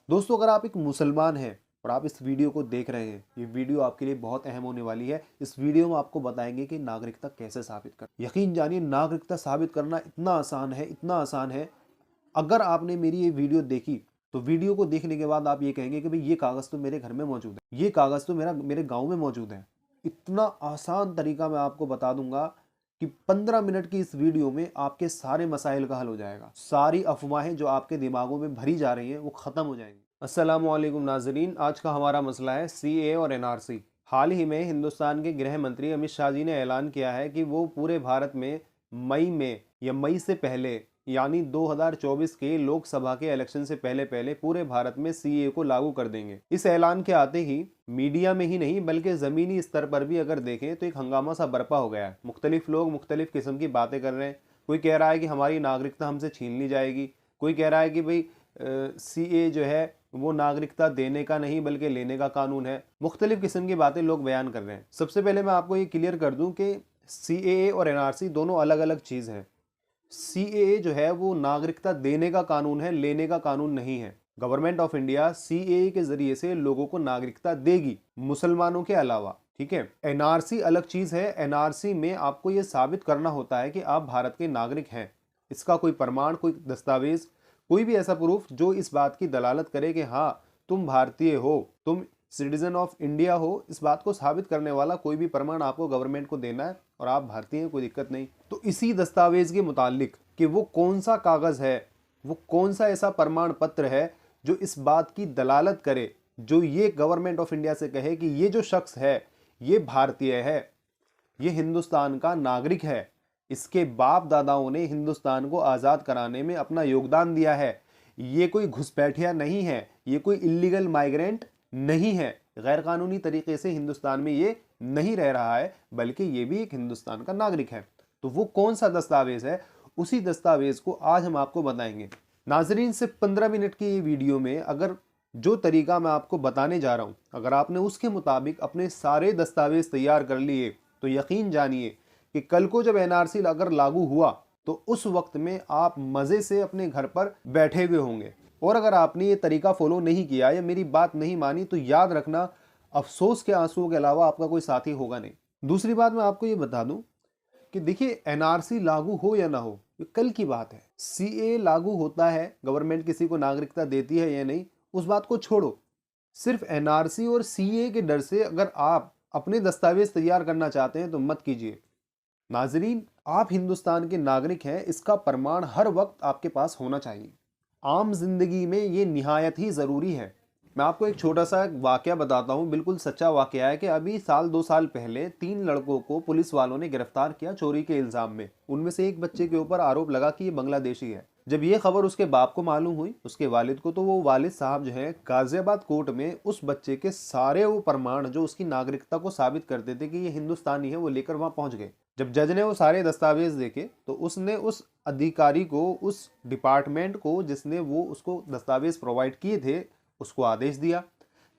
दोस्तों, अगर आप एक मुसलमान हैं और आप इस वीडियो को देख रहे हैं, ये वीडियो आपके लिए बहुत अहम होने वाली है। इस वीडियो में आपको बताएंगे कि नागरिकता कैसे साबित कर। यकीन जानिए, नागरिकता साबित करना इतना आसान है, इतना आसान है। अगर आपने मेरी ये वीडियो देखी तो वीडियो को देखने के बाद आप ये कहेंगे कि भाई ये कागज़ तो मेरे घर में मौजूद है, ये कागज़ तो मेरे गाँव में मौजूद है। इतना आसान तरीका मैं आपको बता दूंगा कि 15 मिनट की इस वीडियो में आपके सारे मसाइल का हल हो जाएगा। सारी अफवाहें जो आपके दिमागों में भरी जा रही हैं वो ख़त्म हो जाएंगी। अस्सलामुअलैकुम नाजरीन, आज का हमारा मसला है सीए और एनआरसी। हाल ही में हिंदुस्तान के गृह मंत्री अमित शाह जी ने ऐलान किया है कि वो पूरे भारत में मई में या मई से पहले यानी 2024 के लोकसभा के इलेक्शन से पहले पहले पूरे भारत में सीए को लागू कर देंगे। इस ऐलान के आते ही मीडिया में ही नहीं बल्कि ज़मीनी स्तर पर भी अगर देखें तो एक हंगामा सा बरपा हो गया है। मुख्तलिफ लोग मुख्तलिफ किस्म की बातें कर रहे हैं। कोई कह रहा है कि हमारी नागरिकता हमसे छीन ली जाएगी, कोई कह रहा है कि भाई सीए जो है वो नागरिकता देने का नहीं बल्कि लेने का कानून है। मुख्तलिफ किस्म की बातें लोग बयान कर रहे हैं। सबसे पहले मैं आपको ये क्लियर कर दूं कि सीएए और एनआरसी दोनों अलग अलग चीज़ हैं। सीएए जो है वो नागरिकता देने का कानून है, लेने का कानून नहीं है। गवर्नमेंट ऑफ इंडिया सीएए के जरिए से लोगों को नागरिकता देगी, मुसलमानों के अलावा। ठीक है। एनआरसी अलग चीज है। एनआरसी में आपको ये साबित करना होता है कि आप भारत के नागरिक हैं। इसका कोई प्रमाण, कोई दस्तावेज, कोई भी ऐसा प्रूफ जो इस बात की दलालत करे कि हाँ तुम भारतीय हो, तुम सिटीजन ऑफ इंडिया हो, इस बात को साबित करने वाला कोई भी प्रमाण आपको गवर्नमेंट को देना है और आप भारतीय हैं, कोई दिक्कत नहीं। तो इसी दस्तावेज के मुतालिक कि वो कौन सा कागज है, वो कौन सा ऐसा प्रमाण पत्र है जो इस बात की दलालत करे, जो ये गवर्नमेंट ऑफ इंडिया से कहे कि ये जो शख्स है ये भारतीय है, ये हिंदुस्तान का नागरिक है, इसके बाप दादाओं ने हिंदुस्तान को आज़ाद कराने में अपना योगदान दिया है, ये कोई घुसपैठिया नहीं है, ये कोई इलीगल माइग्रेंट नहीं है, गैर कानूनी तरीके से हिंदुस्तान में ये नहीं रह रहा है, बल्कि ये भी एक हिंदुस्तान का नागरिक है। तो वो कौन सा दस्तावेज है, उसी दस्तावेज को आज हम आपको बताएंगे। नाजरीन, से 15 मिनट की ये वीडियो में अगर जो तरीका मैं आपको बताने जा रहा हूँ, अगर आपने उसके मुताबिक अपने सारे दस्तावेज तैयार कर लिए तो यकीन जानिए कि कल को जब एनआरसी अगर लागू हुआ तो उस वक्त में आप मज़े से अपने घर पर बैठे हुए होंगे। और अगर आपने ये तरीका फॉलो नहीं किया या मेरी बात नहीं मानी तो याद रखना, अफसोस के आंसुओं के अलावा आपका कोई साथी होगा नहीं। दूसरी बात मैं आपको ये बता दूं कि देखिए, एनआरसी लागू हो या ना हो ये कल की बात है। सीए लागू होता है, गवर्नमेंट किसी को नागरिकता देती है या नहीं, उस बात को छोड़ो। सिर्फ एनआरसी और सीए के डर से अगर आप अपने दस्तावेज तैयार करना चाहते हैं तो मत कीजिए। नाजरीन, आप हिंदुस्तान के नागरिक हैं, इसका प्रमाण हर वक्त आपके पास होना चाहिए। आम जिंदगी में ये निहायत ही ज़रूरी है। मैं आपको एक छोटा सा वाकया बताता हूँ, बिल्कुल सच्चा वाकया है कि अभी साल 2 साल पहले 3 लड़कों को पुलिस वालों ने गिरफ्तार किया चोरी के इल्ज़ाम में। उनमें से एक बच्चे के ऊपर आरोप लगा कि ये बांग्लादेशी है। जब ये खबर उसके बाप को मालूम हुई, उसके वालिद को, तो वो वालिद साहब जो है गाजियाबाद कोर्ट में उस बच्चे के सारे वो प्रमाण जो उसकी नागरिकता को साबित करते थे कि ये हिंदुस्तानी है वो लेकर वहाँ पहुँच गए। जब जज ने वो सारे दस्तावेज देखे तो उसने उस अधिकारी को, उस डिपार्टमेंट को जिसने वो उसको दस्तावेज प्रोवाइड किए थे, उसको आदेश दिया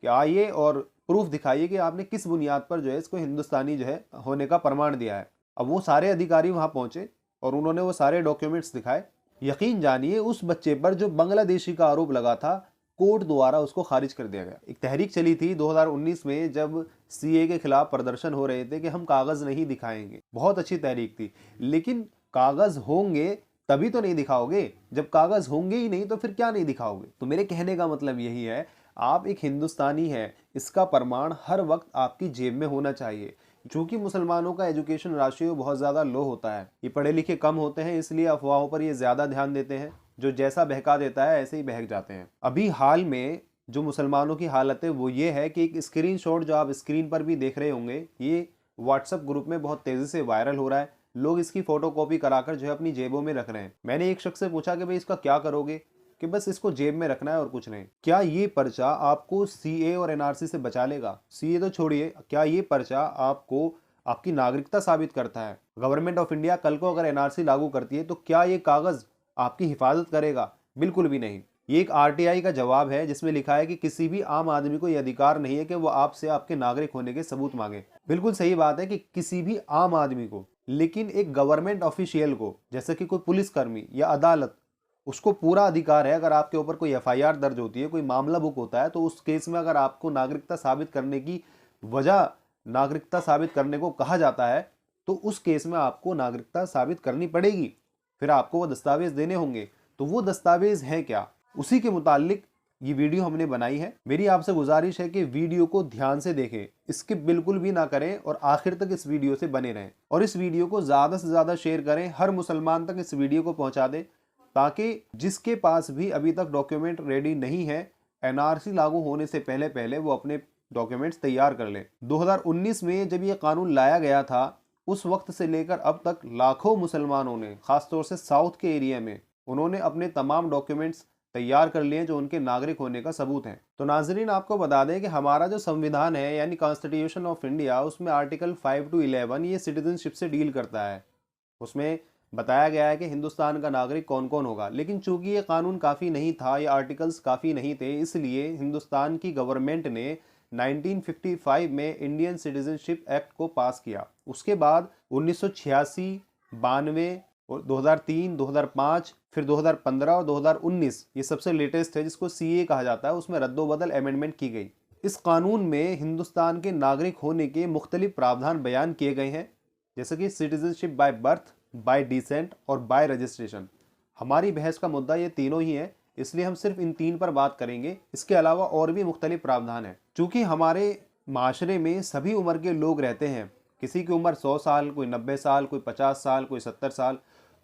कि आइए और प्रूफ दिखाइए कि आपने किस बुनियाद पर जो है इसको हिंदुस्तानी जो है होने का प्रमाण दिया है। अब वो सारे अधिकारी वहाँ पहुँचे और उन्होंने वो सारे डॉक्यूमेंट्स दिखाए। यकीन जानिए, उस बच्चे पर जो बांग्लादेशी का आरोप लगा था, कोर्ट द्वारा उसको खारिज कर दिया गया। एक तहरीक चली थी 2019 में जब सीए के खिलाफ प्रदर्शन हो रहे थे कि हम कागज नहीं दिखाएंगे। बहुत अच्छी तहरीक थी, लेकिन कागज होंगे तभी तो नहीं दिखाओगे। जब कागज होंगे ही नहीं तो फिर क्या नहीं दिखाओगे। तो मेरे कहने का मतलब यही है, आप एक हिंदुस्तानी हैं, इसका प्रमाण हर वक्त आपकी जेब में होना चाहिए। चूंकि मुसलमानों का एजुकेशन राशियो बहुत ज़्यादा लो होता है, ये पढ़े लिखे कम होते हैं, इसलिए अफवाहों पर ये ज़्यादा ध्यान देते हैं। जो जैसा बहका देता है ऐसे ही बहक जाते हैं। अभी हाल में जो मुसलमानों की हालत है वो ये है कि एक स्क्रीनशॉट जो आप स्क्रीन पर भी देख रहे होंगे, ये व्हाट्सएप ग्रुप में बहुत तेज़ी से वायरल हो रहा है। लोग इसकी फोटोकॉपी कराकर जो है अपनी जेबों में रख रहे हैं। मैंने एक शख्स से पूछा कि भाई इसका क्या करोगे, कि बस इसको जेब में रखना है और कुछ नहीं। क्या ये पर्चा आपको सीए और एनआरसी से बचा लेगा? सीए तो छोड़िए, क्या ये पर्चा आपको आपकी नागरिकता साबित करता है? गवर्नमेंट ऑफ इंडिया कल को अगर एनआरसी लागू करती है तो क्या ये कागज आपकी हिफाजत करेगा? बिल्कुल भी नहीं। ये एक आरटीआई का जवाब है जिसमें लिखा है कि किसी भी आम आदमी को यह अधिकार नहीं है कि वो आपसे आपके नागरिक होने के सबूत मांगे। बिल्कुल सही बात है कि किसी भी आम आदमी को, लेकिन एक गवर्नमेंट ऑफिशियल को, जैसे कि कोई पुलिसकर्मी या अदालत, उसको पूरा अधिकार है, अगर आपके ऊपर कोई एफआईआर दर्ज होती है, कोई मामला बुक होता है, तो उस केस में अगर आपको नागरिकता साबित करने की वजह नागरिकता साबित करने को कहा जाता है, तो उस केस में आपको नागरिकता साबित करनी पड़ेगी। फिर आपको वो दस्तावेज देने होंगे। तो वो दस्तावेज हैं क्या, उसी के मुतालिक ये वीडियो हमने बनाई है। मेरी आपसे गुजारिश है कि वीडियो को ध्यान से देखें, स्किप बिल्कुल भी ना करें और आखिर तक इस वीडियो से बने रहें। और इस वीडियो को ज़्यादा से ज़्यादा शेयर करें, हर मुसलमान तक इस वीडियो को पहुंचा दें, ताकि जिसके पास भी अभी तक डॉक्यूमेंट रेडी नहीं है, एनआरसी लागू होने से पहले पहले वो अपने डॉक्यूमेंट्स तैयार कर ले। 2019 में जब ये कानून लाया गया था, उस वक्त से लेकर अब तक लाखों मुसलमानों ने, खासतौर से साउथ के एरिया में, उन्होंने अपने तमाम डॉक्यूमेंट्स तैयार कर लिए जो उनके नागरिक होने का सबूत है। तो नाजरीन, आपको बता दें कि हमारा जो संविधान है यानी कॉन्स्टिट्यूशन ऑफ इंडिया, उसमें आर्टिकल 5 to 11 ये सिटीजनशिप से डील करता है। उसमें बताया गया है कि हिंदुस्तान का नागरिक कौन कौन होगा। लेकिन चूंकि ये कानून काफ़ी नहीं था, ये आर्टिकल्स काफ़ी नहीं थे, इसलिए हिंदुस्तान की गवर्नमेंट ने 1955 में इंडियन सिटीजनशिप एक्ट को पास किया। उसके बाद 1986, 92 और 2003, 2005, फिर 2015 और 2019 ये सबसे लेटेस्ट है, जिसको सीए कहा जाता है, उसमें रद्दोबदल अमेंडमेंट की गई। इस कानून में हिंदुस्तान के नागरिक होने के मुख्तलिफ प्रावधान बयान किए गए हैं, जैसे कि citizenship by birth, bye decent और बाय रजिस्ट्रेशन। हमारी बहस का मुद्दा ये तीनों ही है, इसलिए हम सिर्फ इन तीन पर बात करेंगे। इसके अलावा और भी मुख्तलिफ प्रावधान हैं। चूँकि हमारे माशरे में सभी उम्र के लोग रहते हैं, किसी की उम्र 100 साल, कोई 90 साल, कोई 50 साल, कोई 70 साल,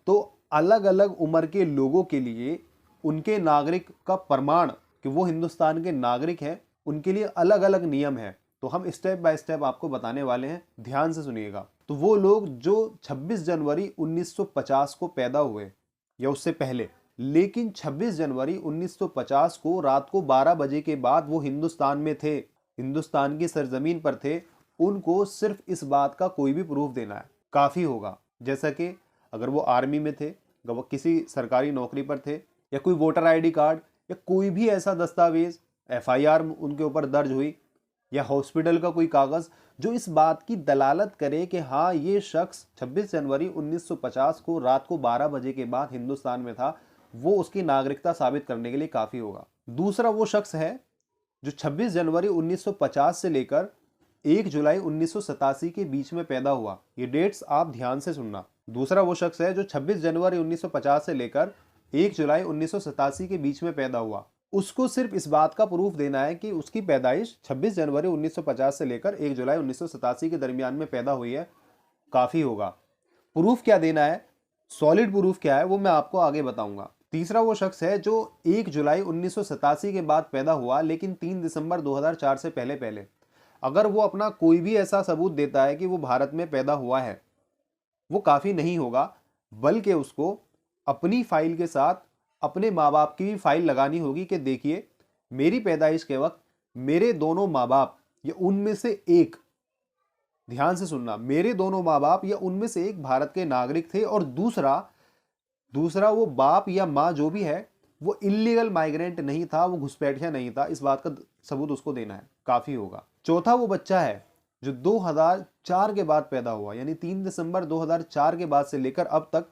तो अलग अलग उम्र के लोगों के लिए उनके नागरिक का प्रमाण कि वो हिंदुस्तान के नागरिक हैं, उनके लिए अलग अलग नियम है। तो हम स्टेप बाय स्टेप आपको बताने वाले हैं, ध्यान से सुनिएगा। तो वो लोग जो 26 जनवरी 1950 को पैदा हुए या उससे पहले, लेकिन 26 जनवरी 1950 को रात को 12 बजे के बाद वो हिंदुस्तान में थे, हिंदुस्तान की सरजमीन पर थे, उनको सिर्फ इस बात का कोई भी प्रूफ देना है, काफ़ी होगा। जैसा कि अगर वो आर्मी में थे, अगर वो किसी सरकारी नौकरी पर थे, या कोई वोटर आईडी कार्ड या कोई भी ऐसा दस्तावेज, एफआईआर उनके ऊपर दर्ज हुई, या हॉस्पिटल का कोई कागज़ जो इस बात की दलालत करे कि हाँ ये शख्स 26 जनवरी 1950 को रात को 12 बजे के बाद हिंदुस्तान में था, वो उसकी नागरिकता साबित करने के लिए काफ़ी होगा। दूसरा वो शख्स है जो 26 जनवरी 1950 से लेकर 1 जुलाई 1987 के बीच में पैदा हुआ। ये डेट्स आप ध्यान से सुनना। दूसरा वो शख्स है जो 26 जनवरी 1950 से लेकर 1 जुलाई 1987 के बीच में पैदा हुआ। उसको सिर्फ इस बात का प्रूफ देना है कि उसकी पैदाइश 26 जनवरी 1950 से लेकर 1 जुलाई 1987 के दरमियान में पैदा हुई है, काफ़ी होगा। प्रूफ क्या देना है, सॉलिड प्रूफ क्या है, वो मैं आपको आगे बताऊंगा। तीसरा वो शख्स है जो 1 जुलाई 1987 के बाद पैदा हुआ लेकिन 3 दिसंबर 2004 से पहले पहले, अगर वो अपना कोई भी ऐसा सबूत देता है कि वो भारत में पैदा हुआ है, वो काफ़ी नहीं होगा, बल्कि उसको अपनी फाइल के साथ अपने माँ बाप की भी फाइल लगानी होगी कि देखिए मेरी पैदाइश के वक्त मेरे दोनों माँ बाप या उनमें से एक, ध्यान से सुनना, मेरे दोनों माँ बाप या उनमें से एक भारत के नागरिक थे, और दूसरा वो बाप या माँ जो भी है वो इलीगल माइग्रेंट नहीं था, वो घुसपैठिया नहीं था, इस बात का सबूत उसको देना है, काफ़ी होगा। चौथा वो बच्चा है जो 2004 के बाद पैदा हुआ, यानी 3 दिसंबर 2004 के बाद से लेकर अब तक,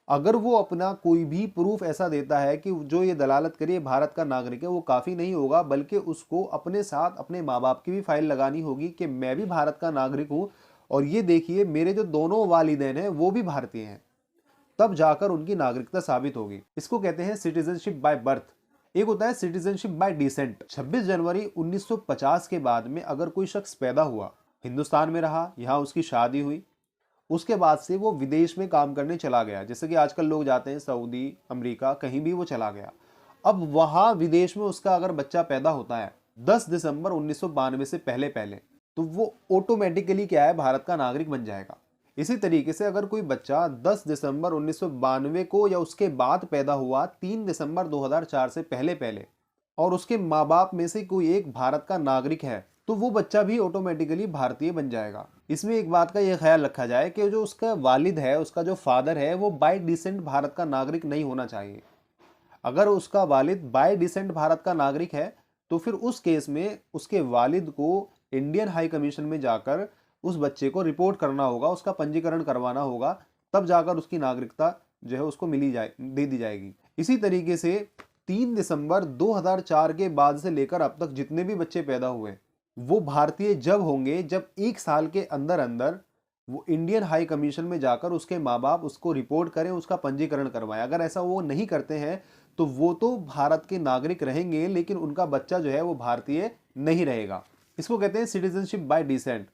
अगर वो अपना कोई भी प्रूफ ऐसा देता है कि जो ये दलालत करिए भारत का नागरिक है, वो काफ़ी नहीं होगा, बल्कि उसको अपने साथ अपने माँ बाप की भी फाइल लगानी होगी कि मैं भी भारत का नागरिक हूँ, और ये देखिए मेरे जो दोनों वालिदैन हैं वो भी भारतीय हैं, तब जाकर उनकी नागरिकता साबित होगी। इसको कहते हैं सिटीजनशिप बाय बर्थ। एक होता है सिटीजनशिप बाय डिसेंट। 26 जनवरी 1950 के बाद में अगर कोई शख्स पैदा हुआ, हिंदुस्तान में रहा, यहाँ उसकी शादी हुई, उसके बाद से वो विदेश में काम करने चला गया, जैसे कि आजकल लोग जाते हैं सऊदी, अमेरिका, कहीं भी वो चला गया। अब वहाँ विदेश में उसका अगर बच्चा पैदा होता है 10 दिसंबर 1992 से पहले पहले, तो वो ऑटोमेटिकली क्या है, भारत का नागरिक बन जाएगा। इसी तरीके से अगर कोई बच्चा 10 दिसंबर 1992 को या उसके बाद पैदा हुआ 3 दिसंबर 2004 से पहले पहले, और उसके माँ बाप में से कोई एक भारत का नागरिक है, तो वो बच्चा भी ऑटोमेटिकली भारतीय बन जाएगा। इसमें एक बात का ये ख्याल रखा जाए कि जो उसका वालिद है, उसका जो फादर है, वो बाय डिसेंट भारत का नागरिक नहीं होना चाहिए। अगर उसका वालिद बाय डिसेंट भारत का नागरिक है, तो फिर उस केस में उसके वालिद को इंडियन हाई कमीशन में जाकर उस बच्चे को रिपोर्ट करना होगा, उसका पंजीकरण करवाना होगा, तब जाकर उसकी नागरिकता जो है उसको दे दी जाएगी। इसी तरीके से 3 दिसंबर 2004 के बाद से लेकर अब तक जितने भी बच्चे पैदा हुए वो भारतीय जब होंगे जब 1 साल के अंदर अंदर वो इंडियन हाई कमीशन में जाकर उसके माँ बाप उसको रिपोर्ट करें, उसका पंजीकरण करवाएं। अगर ऐसा वो नहीं करते हैं तो वो तो भारत के नागरिक रहेंगे लेकिन उनका बच्चा जो है वो भारतीय नहीं रहेगा। इसको कहते हैं सिटीजनशिप बाय डिसेंट।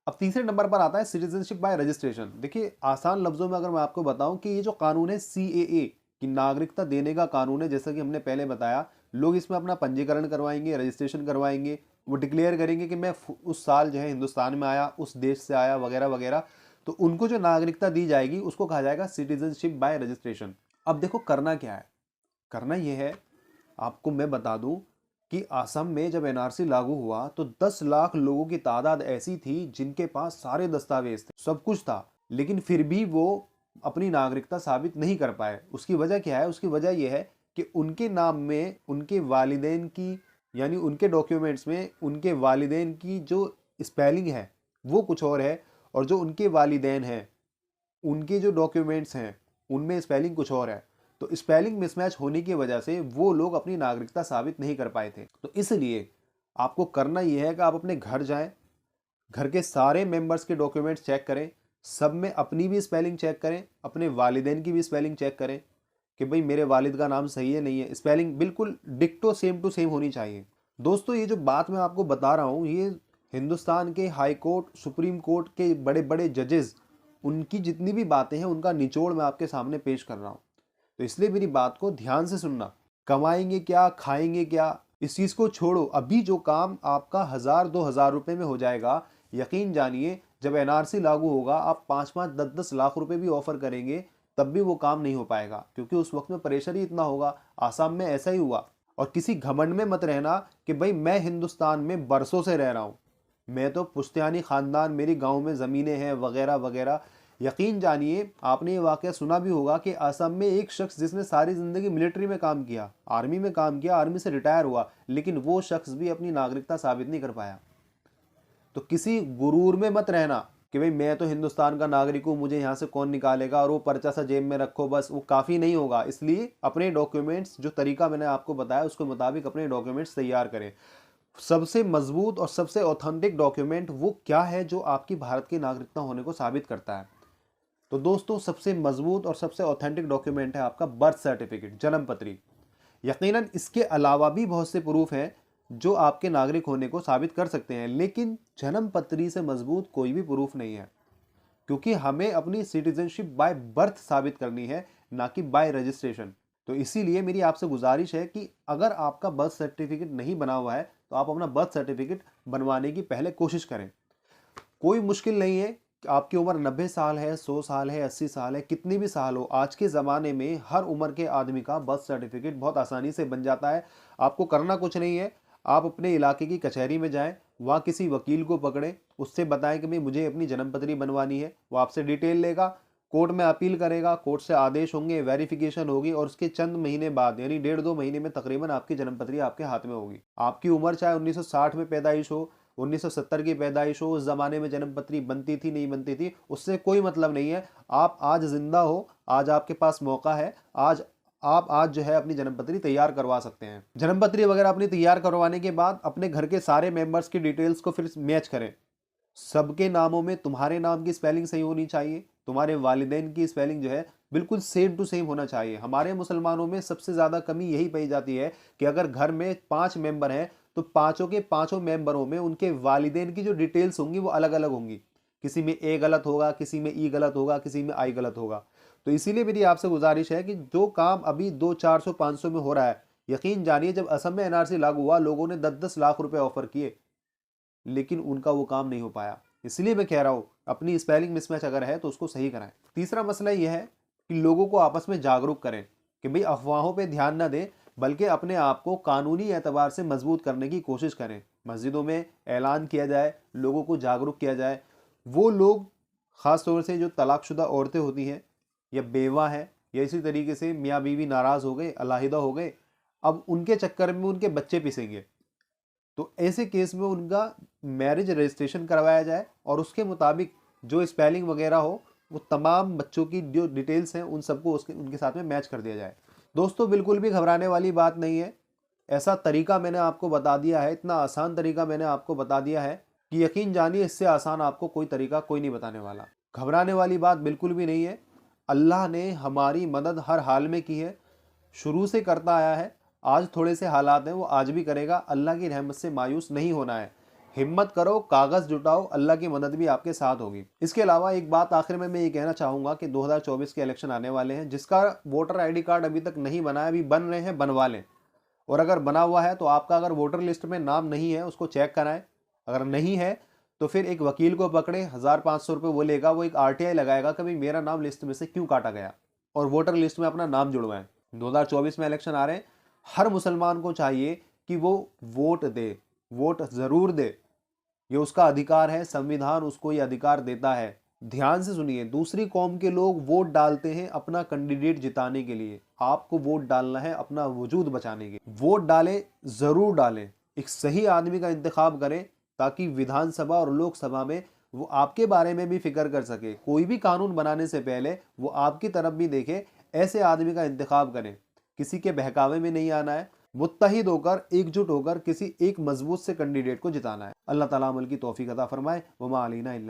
अब तीसरे नंबर पर आता है सिटीजनशिप बाय रजिस्ट्रेशन। देखिए आसान लफ्जों में अगर मैं आपको बताऊं कि ये जो कानून है CAA की नागरिकता देने का कानून है, जैसा कि हमने पहले बताया, लोग इसमें अपना पंजीकरण करवाएंगे, रजिस्ट्रेशन करवाएंगे, वो डिक्लेयर करेंगे कि मैं उस साल जो है हिंदुस्तान में आया, उस देश से आया, वगैरह वगैरह। तो उनको जो नागरिकता दी जाएगी उसको कहा जाएगा सिटीजनशिप बाय रजिस्ट्रेशन। अब देखो करना क्या है, करना यह है, आपको मैं बता दूं कि असम में जब NRC लागू हुआ तो 10 लाख लोगों की तादाद ऐसी थी जिनके पास सारे दस्तावेज थे, सब कुछ था, लेकिन फिर भी वो अपनी नागरिकता साबित नहीं कर पाए। उसकी वजह क्या है? उसकी वजह यह है कि उनके नाम में उनके वालिदैन की, यानी उनके डॉक्यूमेंट्स में उनके वालिदैन की जो स्पेलिंग है वो कुछ और है, और जो उनके वालिदैन हैं उनके जो डॉक्यूमेंट्स हैं उनमें स्पेलिंग कुछ और है। तो स्पेलिंग मिसमैच होने की वजह से वो लोग अपनी नागरिकता साबित नहीं कर पाए थे। तो इसलिए आपको करना यह है कि आप अपने घर जाएं, घर के सारे मेंबर्स के डॉक्यूमेंट्स चेक करें, सब में अपनी भी स्पेलिंग चेक करें, अपने वालिदैन की भी स्पेलिंग चेक करें कि भाई मेरे वालिद का नाम सही है नहीं है, स्पेलिंग बिल्कुल डिक्टो सेम टू सेम होनी चाहिए। दोस्तों ये जो बात मैं आपको बता रहा हूँ ये हिंदुस्तान के हाई कोर्ट, सुप्रीम कोर्ट के बड़े बड़े जजेस, उनकी जितनी भी बातें हैं उनका निचोड़ मैं आपके सामने पेश कर रहा हूँ। तो इसलिए मेरी बात को ध्यान से सुनना। कमाएंगे क्या, खाएंगे क्या, इस चीज को छोड़ो। अभी जो काम आपका 1000-2000 रुपए में हो जाएगा, यकीन जानिए जब NRC लागू होगा आप 5-5, 10-10 लाख रुपए भी ऑफर करेंगे तब भी वो काम नहीं हो पाएगा, क्योंकि उस वक्त में प्रेशर ही इतना होगा। आसाम में ऐसा ही हुआ। और किसी घमंड में मत रहना कि भाई मैं हिंदुस्तान में बरसों से रह रहा हूं, मैं तो पुश्तैनी खानदान, मेरी गांव में ज़मीनें हैं, वगैरह वगैरह। यकीन जानिए आपने ये वाक़या सुना भी होगा कि असम में एक शख्स जिसने सारी ज़िंदगी मिलिट्री में काम किया, आर्मी में काम किया, आर्मी से रिटायर हुआ, लेकिन वो शख्स भी अपनी नागरिकता साबित नहीं कर पाया। तो किसी गुरूर में मत रहना कि भाई मैं तो हिंदुस्तान का नागरिक हूँ, मुझे यहाँ से कौन निकालेगा, और वो पर्चा सा जेब में रखो बस, वो काफ़ी नहीं होगा। इसलिए अपने डॉक्यूमेंट्स, जो तरीका मैंने आपको बताया उसके मुताबिक अपने डॉक्यूमेंट्स तैयार करें। सबसे मजबूत और सबसे ऑथेंटिक डॉक्यूमेंट वो क्या है जो आपकी भारत की नागरिकता होने को साबित करता है? तो दोस्तों सबसे मजबूत और सबसे ऑथेंटिक डॉक्यूमेंट है आपका बर्थ सर्टिफिकेट, जन्म पत्री। यकीनन इसके अलावा भी बहुत से प्रूफ हैं जो आपके नागरिक होने को साबित कर सकते हैं, लेकिन जन्म पत्री से मजबूत कोई भी प्रूफ नहीं है, क्योंकि हमें अपनी सिटीजनशिप बाय बर्थ साबित करनी है, ना कि बाय रजिस्ट्रेशन। तो इसीलिए मेरी आपसे गुजारिश है कि अगर आपका बर्थ सर्टिफिकेट नहीं बना हुआ है तो आप अपना बर्थ सर्टिफिकेट बनवाने की पहले कोशिश करें। कोई मुश्किल नहीं है। आपकी उम्र 90 साल है, 100 साल है, 80 साल है, कितनी भी साल हो, आज के ज़माने में हर उम्र के आदमी का बर्थ सर्टिफिकेट बहुत आसानी से बन जाता है। आपको करना कुछ नहीं है, आप अपने इलाके की कचहरी में जाएं, वहाँ किसी वकील को पकड़ें, उससे बताएं कि भाई मुझे अपनी जन्म पत्री बनवानी है। वो आपसे डिटेल लेगा, कोर्ट में अपील करेगा, कोर्ट से आदेश होंगे, वेरिफिकेशन होगी, और उसके चंद महीने बाद यानी 1.5-2 महीने में तकरीबन आपकी जन्म पत्री आपके हाथ में होगी। आपकी उम्र चाहे 1960 में पैदाइश हो, 1970 की पैदाइश हो, उस जमाने में जन्म पत्री बनती थी नहीं बनती थी, उससे कोई मतलब नहीं है। आप आज जिंदा हो, आज आपके पास मौका है, आप जो है अपनी जन्म पत्री तैयार करवा सकते हैं। जन्म पत्री वगैरह अपनी तैयार करवाने के बाद अपने घर के सारे मेंबर्स की डिटेल्स को फिर मैच करें। सबके नामों में तुम्हारे नाम की स्पेलिंग सही होनी चाहिए, तुम्हारे वालिदैन की स्पेलिंग जो है बिल्कुल सेम टू सेम होना चाहिए। हमारे मुसलमानों में सबसे ज़्यादा कमी यही पाई जाती है कि अगर घर में 5 मेंबर हैं तो पांचों के पांचों मेंबरों में उनके वालिदैन की जो डिटेल्स होंगी वो अलग अलग होंगी। किसी में ए गलत होगा, किसी में ई गलत होगा, किसी में आई गलत होगा। तो इसीलिए मेरी आपसे गुजारिश है कि जो काम अभी 200-400-500 में हो रहा है, यकीन जानिए जब असम में NRC लागू हुआ लोगों ने 10-10 लाख रुपए ऑफर किए, लेकिन उनका वो काम नहीं हो पाया। इसलिए मैं कह रहा हूँ अपनी स्पेलिंग मिसमैच अगर है तो उसको सही कराएं। तीसरा मसला यह है कि लोगों को आपस में जागरूक करें कि भाई अफवाहों पे ध्यान न दें, बल्कि अपने आप को कानूनी एतबार से मजबूत करने की कोशिश करें। मस्जिदों में ऐलान किया जाए, लोगों को जागरूक किया जाए। वो लोग ख़ास तौर से जो तलाकशुदा औरतें होती हैं या बेवा हैं या इसी तरीके से मियाँ बीवी नाराज़ हो गए, अलहदा हो गए, अब उनके चक्कर में उनके बच्चे पिसेंगे। तो ऐसे केस में उनका मैरिज रजिस्ट्रेशन करवाया जाए और उसके मुताबिक जो स्पेलिंग वगैरह हो वो तमाम बच्चों की जो डिटेल्स हैं उन सबको उनके साथ में मैच कर दिया जाए। दोस्तों बिल्कुल भी घबराने वाली बात नहीं है। ऐसा तरीका मैंने आपको बता दिया है, इतना आसान तरीका मैंने आपको बता दिया है कि यकीन जानिए इससे आसान आपको कोई तरीका कोई नहीं बताने वाला। घबराने वाली बात बिल्कुल भी नहीं है। अल्लाह ने हमारी मदद हर हाल में की है, शुरू से करता आया है। आज थोड़े से हालात हैं, वो आज भी करेगा। अल्लाह की रहमत से मायूस नहीं होना है। हिम्मत करो, कागज जुटाओ, अल्लाह की मदद भी आपके साथ होगी। इसके अलावा एक बात आखिर में मैं ये कहना चाहूंगा कि 2024 के इलेक्शन आने वाले हैं। जिसका वोटर आईडी कार्ड अभी तक नहीं बना है, अभी बन रहे हैं, बनवा लें। और अगर बना हुआ है तो आपका अगर वोटर लिस्ट में नाम नहीं है उसको चेक कराएं। अगर नहीं है तो फिर एक वकील को पकड़े, 1500 रुपये वो लेगा, वो एक आरटीआई लगाएगा कि भाई मेरा नाम लिस्ट में से क्यों काटा गया, और वोटर लिस्ट में अपना नाम जुड़वाएं। 2024 में इलेक्शन आ रहे हैं, हर मुसलमान को चाहिए कि वो वोट दे, वोट जरूर दे। ये उसका अधिकार है, संविधान उसको ये अधिकार देता है। ध्यान से सुनिए, दूसरी कौम के लोग वोट डालते हैं अपना कैंडिडेट जिताने के लिए, आपको वोट डालना है अपना वजूद बचाने के। वोट डालें, जरूर डालें, एक सही आदमी का इंतखाब करें ताकि विधानसभा और लोकसभा में वो आपके बारे में भी फिक्र कर सके। कोई भी कानून बनाने से पहले वो आपकी तरफ भी देखे। ऐसे आदमी का इंतखाब करें, किसी के बहकावे में नहीं आना है। मुत्तहिद होकर, एकजुट होकर किसी एक मजबूत से कैंडिडेट को जिताना है। अल्लाह ताला अमल की तौफीक अता फरमाए। वमा अलैना इल्लल